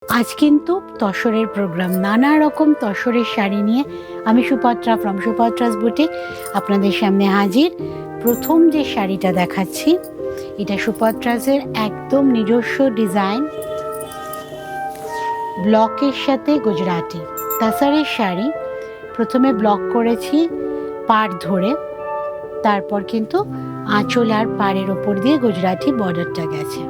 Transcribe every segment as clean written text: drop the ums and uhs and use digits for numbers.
আজ কিন্তু তসরের প্রোগ্রাম, নানা রকম তসরের শাড়ি নিয়ে আমি সুপাত্রা ফ্রম সুপাত্রাস বুটিক আপনাদের সামনে হাজির। প্রথম যে শাড়িটা দেখাচ্ছি এটা সুপাত্রাসের একদম নিজস্ব ডিজাইন, ব্লকের সাথে গুজরাটি তাসারের শাড়ি। প্রথমে ব্লক করেছি পাড় ধরে, তারপর কিন্তু আঁচল আর পাড়ের ওপর দিয়ে গুজরাটি বর্ডারটা গেছে।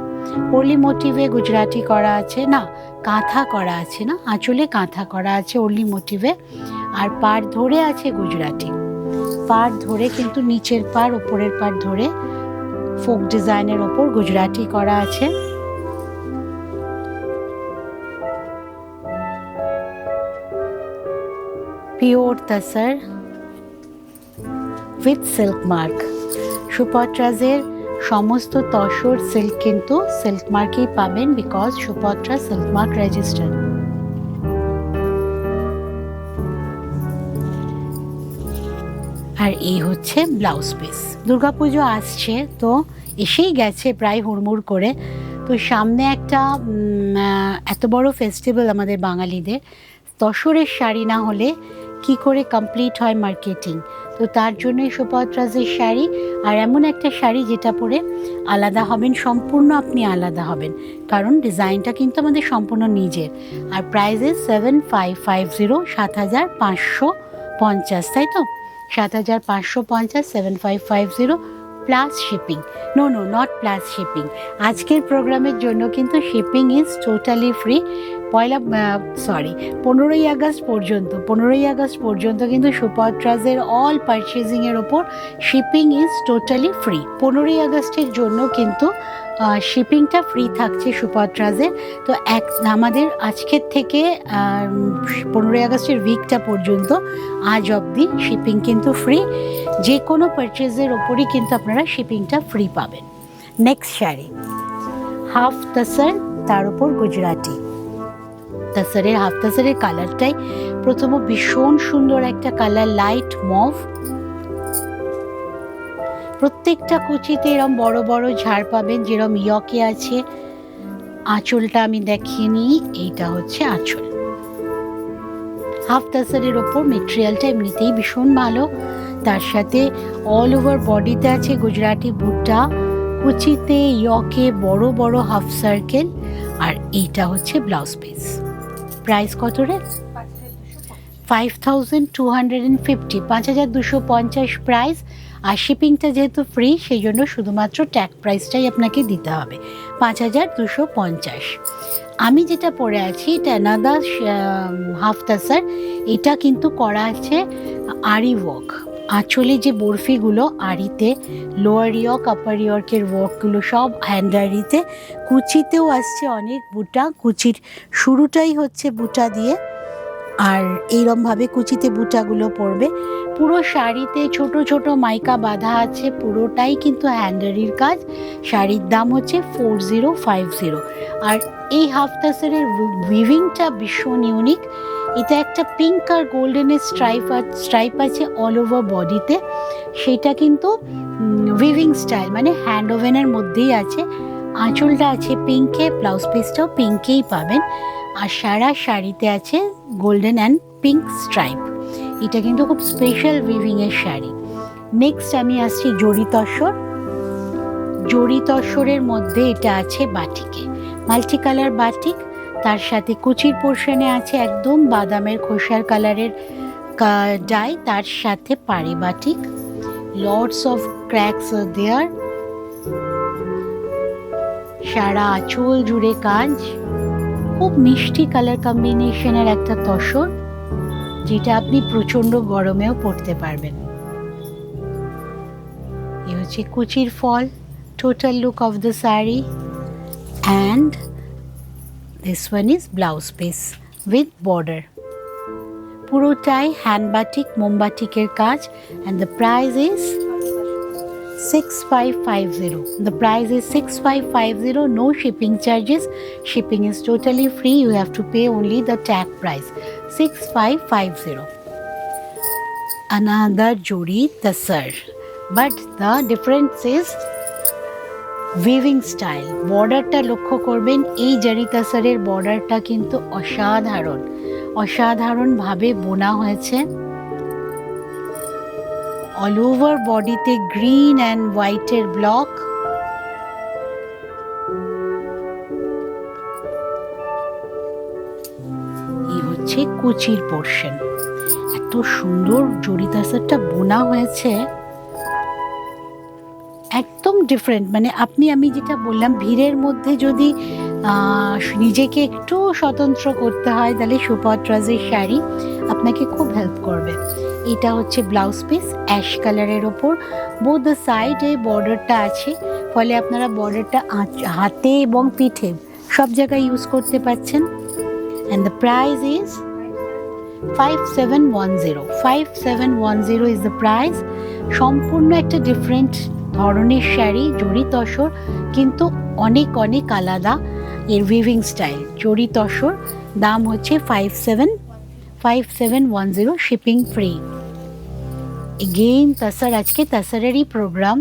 ওরলি মোটিভে গুজরাটি করা আছে, না কাঁথা করা আছে, না আঁচলে কাঁথা করা আছে ওরলি মোটিভে, আর পাড় ধরে আছে গুজরাটি। পাড় ধরে কিন্তু নিচের পাড় ওপরের পাড় ধরে ফোক ডিজাইনের ওপর গুজরাটি করা আছে। Pure tussar with silk mark. সুপাত্রাসের সমস্ত তসর সিল্ক কিন্তু সিল্ক মার্কেই পাবেন, because Supatra silk mark register. আর এই হচ্ছে ব্লাউজ পিস। দুর্গাপুজো আসছে, তো এসেই গেছে প্রায় হুড়মুড় করে। তো সামনে একটা এত বড় ফেস্টিভ্যাল আমাদের বাঙালিদের, তসরের শাড়ি না হলে কি করে কমপ্লিট হয় মার্কেটিং। তো তার জন্যই সুপাত্রাসের শাড়ি, আর এমন একটা শাড়ি যেটা পরে আলাদা হবেন, সম্পূর্ণ আপনি আলাদা হবেন, কারণ ডিজাইনটা কিন্তু আমাদের সম্পূর্ণ নিজের। আর প্রাইসে 7550, 7550, তাই তো 7550, 7550 plus shipping. No not plus shipping. আজকের প্রোগ্রামের জন্য কিন্তু শিপিং ইজ টোটালি ফ্রি। 15ই আগস্ট পর্যন্ত কিন্তু সুপাত্রাসের অল পারচেজিংয়ের ওপর শিপিং ইজ টোটালি ফ্রি। 15ই আগস্টের জন্য কিন্তু শিপিংটা ফ্রি থাকছে সুপাত্রাসের। তো আমাদের আজকের থেকে 15ই আগস্টের উইকটা পর্যন্ত আজ অবধি শিপিং কিন্তু ফ্রি। যে কোনো পারচেজের ওপরই কিন্তু আপনারা শিপিংটা ফ্রি পাবেন। নেক্সট শাড়ি হাফ তাসার, তার উপর গুজরাটি। তাসারের হাফ তাসারের কালারটাই প্রথম ভীষণ সুন্দর একটা কালার, লাইট মভ। প্রত্যেকটা কুচিতে এরম বড় বড় ঝাড় পাবেন, যেরম ইয়কে আছে। আঁচলটা আমি দেখিয়ে নিই, এইটা হচ্ছে আঁচল। হাফ তাসারের ওপর মেটেরিয়ালটা এমনিতেই ভীষণ ভালো, তার সাথে অল ওভার বডিতে আছে গুজরাটি বুটা, কুচিতে ইয়কে বড় বড় হাফ সার্কেল। আর এইটা হচ্ছে ব্লাউজ পিস। প্রাইস কত রে? 5250, 5250 প্রাইস। আর শিপিংটা যেহেতু ফ্রি, সেই জন্য শুধুমাত্র ট্যাগ প্রাইসটাই আপনাকে দিতে হবে, 5250। আমি যেটা পরে আছি এটা অ্যানাদার হাফ তাসার। এটা কিন্তু করা আছে আরি ওয়ার্ক। আঁচলে যে বরফিগুলো আরিতে, লোয়ার ইয়র্ক আপার ইয়র্কের ওয়ার্কগুলো সব হ্যান্ড আরিতে। কুচিতেও আসছে অনেক বুটা, কুচির শুরুটাই হচ্ছে বুটা দিয়ে, আর এইরমভাবে কুচিতে বুটাগুলো পড়বে। পুরো শাড়িতে ছোট ছোট মাইকা বাঁধা আছে, পুরোটাই কিন্তু হ্যান্ডারির কাজ। শাড়ির দাম হচ্ছে 4050। আর এই হাফ তাসারের উইভিংটা ভীষণ ইউনিক। এটা একটা পিঙ্ক আর গোল্ডেনের স্ট্রাইপ আছে অল ওভার বডিতে। সেটা কিন্তু উইভিং স্টাইল, মানে হ্যান্ড ওভেনের মধ্যেই আছে। আঁচলটা আছে পিঙ্কে, ব্লাউজ পিসটাও পিঙ্কেই পাবেন। আর সারা শাড়িতে আছে গোল্ডেন অ্যান্ড পিঙ্ক স্ট্রাইপ। এটা কিন্তু খুব স্পেশাল উইভিংয়ের শাড়ি। নেক্সট আমি আসছি জরি তসর। জরি তসরের মধ্যে এটা আছে বাটিকে, মাল্টি কালার বাটিক। তার সাথে কুচির পোর্শনে আছে একদম বাদামের খোসার কালারের ডাই, তার সাথে পাড়ি বাটিক। লটস অফ ক্র্যাকস আর দেয়ার। সারা আঁচল জুড়ে কাজ। খুব মিষ্টি কালার কম্বিনেশনের একটা তসর, যেটা আপনি প্রচণ্ড গরমেও পরতে পারবেন। এই হচ্ছে কুচির ফল, total look of the sari. And this one is blouse piece with border. পুরোটাই হ্যান্ড বাটিক, মোমবাটিকের কাজ। And the price is 6550. The price is 6550. No shipping charges. Shipping is totally free. You have to pay only the tag price, 6550. Another jodi tasar, but the difference is weaving style. বর্ডারটা লক্ষ্য করবেন, এই জারি তাসারের বর্ডারটা কিন্তু অসাধারণভাবে বোনা হয়েছে। All over বডিতে গ্রিন অ্যান্ড হোয়াইটের ব্লক। এই হচ্ছে কুচির পোর্শন। এত সুন্দর জরি তাসারটা বোনা হয়েছে, একদম ডিফারেন্ট। মানে আমি যেটা বললাম, ভিড়ের মধ্যে যদি নিজেকে একটু স্বতন্ত্র করতে হয় তাহলে সুপত্রাজের শাড়ি আপনাকে খুব হেল্প করবে। এটা হচ্ছে ব্লাউজ পিস, অ্যাশ কালারের ওপর বোথ দ্য সাইডে বর্ডারটা আছে, ফলে আপনারা বর্ডারটা হাতে এবং পিঠে সব জায়গায় ইউজ করতে পারছেন। And the price is 5710 is the price. সম্পূর্ণ একটা ডিফারেন্ট ধরনের শাড়ি, জরি তসর, কিন্তু অনেক আলাদা এর উইভিং স্টাইল। জরি তসর, দাম হচ্ছে 5710, শিপিং ফ্রি। এগেইন তাসার, আজকে তাসারেরই প্রোগ্রাম।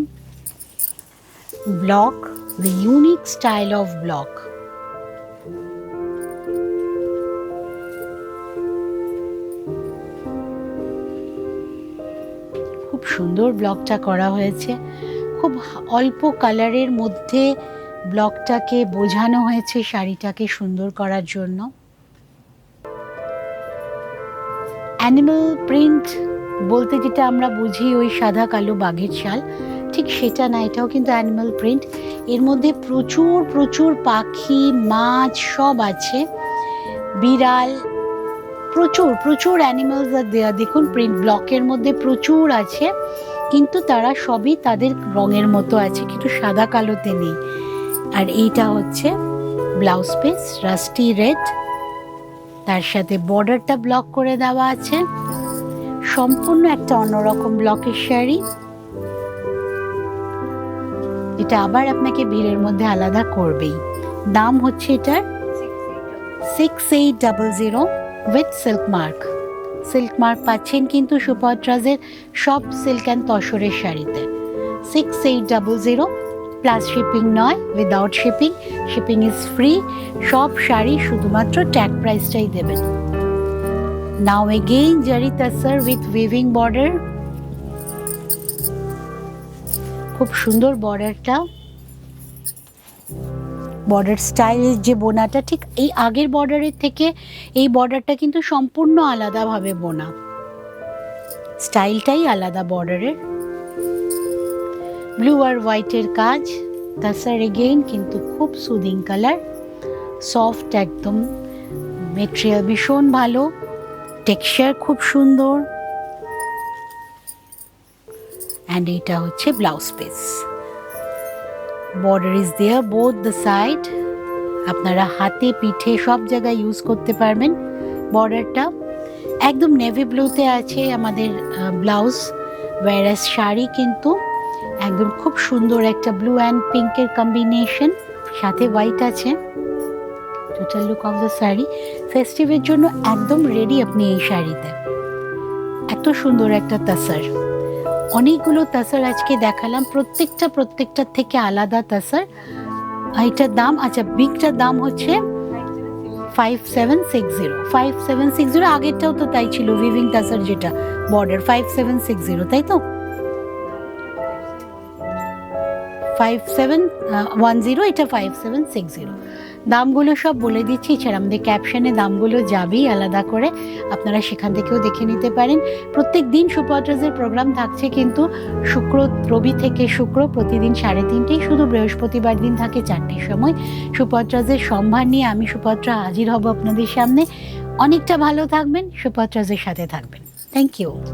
Block, the unique style of block. খুব সুন্দর ব্লকটা করা হয়েছে, খুব অল্প কালারের মধ্যে ব্লকটাকে বোঝানো হয়েছে শাড়িটাকে সুন্দর করার জন্য। অ্যানিমাল প্রিন্ট বলতে যেটা আমরা বুঝি ওই সাদা কালো বাঘের শাল, ঠিক সেটা না, এটাও কিন্তু অ্যানিমাল প্রিন্ট। এর মধ্যে প্রচুর পাখি, মাছ সব আছে, বিড়াল, প্রচুর অ্যানিমালস আর দেয়া। দেখুন প্রিন্ট ব্লকের মধ্যে প্রচুর আছে, কিন্তু তারা সবই তাদের রঙের মতো আছে, কিন্তু সাদা কালোতে নেই। আর এইটা হচ্ছে ব্লাউজ পিস, রাস্টি রেড, তার সাথে বর্ডারটা ব্লক করে দেওয়া আছে। সম্পূর্ণ একটা অন্যরকম ব্লকের শাড়ি। এটা আবার আপনাকে ভিড়ের মধ্যে আলাদা করবেই। দাম হচ্ছে এটার 6800 উইথ সিল্ক মার্ক পাচ্ছেন কিন্তু সুপত্রাজের সব সিল্ক অ্যান্ড তসরের শাড়িতে। 6800 প্লাস শিপিং নয়, উইদাউট শিপিং ইজ ফ্রি। সব শাড়ি শুধুমাত্র ট্যাগ প্রাইসটাই দেবেন। নাও এগেইন জারি তাসার উইথ উইভিং বর্ডার। খুব সুন্দর বর্ডারটা, বর্ডার স্টাইলের যে বোনাটা, ঠিক এই আগের বর্ডারের থেকে এই বর্ডারটা কিন্তু সম্পূর্ণ আলাদাভাবে বোনা, স্টাইলটাই আলাদা বর্ডারের। ব্লু আর হোয়াইটের কাজ, তাসার এগেইন, কিন্তু খুব সুদিং কালার, সফট একদম, মেটেরিয়াল ভীষণ ভালো, টেক্সচার খুব সুন্দর। অ্যান্ড এটা হচ্ছে blouse piece. Border is there both the side, আপনারা হাতে পিঠে সব জায়গায় ইউজ করতে পারবেন। বর্ডারটা একদম নেভি ব্লুতে আছে আমাদের ব্লাউজ, ওয়্যারাস শাড়ি কিন্তু একদম খুব সুন্দর একটা ব্লু অ্যান্ড পিঙ্কের কম্বিনেশন, সাথে হোয়াইট আছে। Total look of the sari ফেস্টিভের জন্য একদম রেডি আপনি এই শাড়িতে। এত সুন্দর একটা তাসার, অনেকগুলো তাসার আজকে দেখালাম, প্রত্যেকটার থেকে আলাদা তাসার। এটার দাম, আচ্ছা বিগটার দাম হচ্ছে 5760। আগেরটাও তো তাই ছিল, উইভিং তাসার যেটা বর্ডার 5760, তাই তো? 5710, এটা 5760। দামগুলো সব বলে দিচ্ছি, এছাড়া আমাদের ক্যাপশনে দামগুলো যাবেই আলাদা করে, আপনারা সেখান থেকেও দেখে নিতে পারেন। প্রত্যেক দিন সুপত্রাজের প্রোগ্রাম থাকছে, কিন্তু রবি থেকে শুক্র প্রতিদিন 3:30, শুধু বৃহস্পতিবার দিন থাকে 4টের সময়। সুপত্রাজের সম্ভার নিয়ে আমি সুপত্রা হাজির হব আপনাদের সামনে। অনেকটা ভালো থাকবেন, সুপত্রাজের সাথে থাকবেন। Thank you.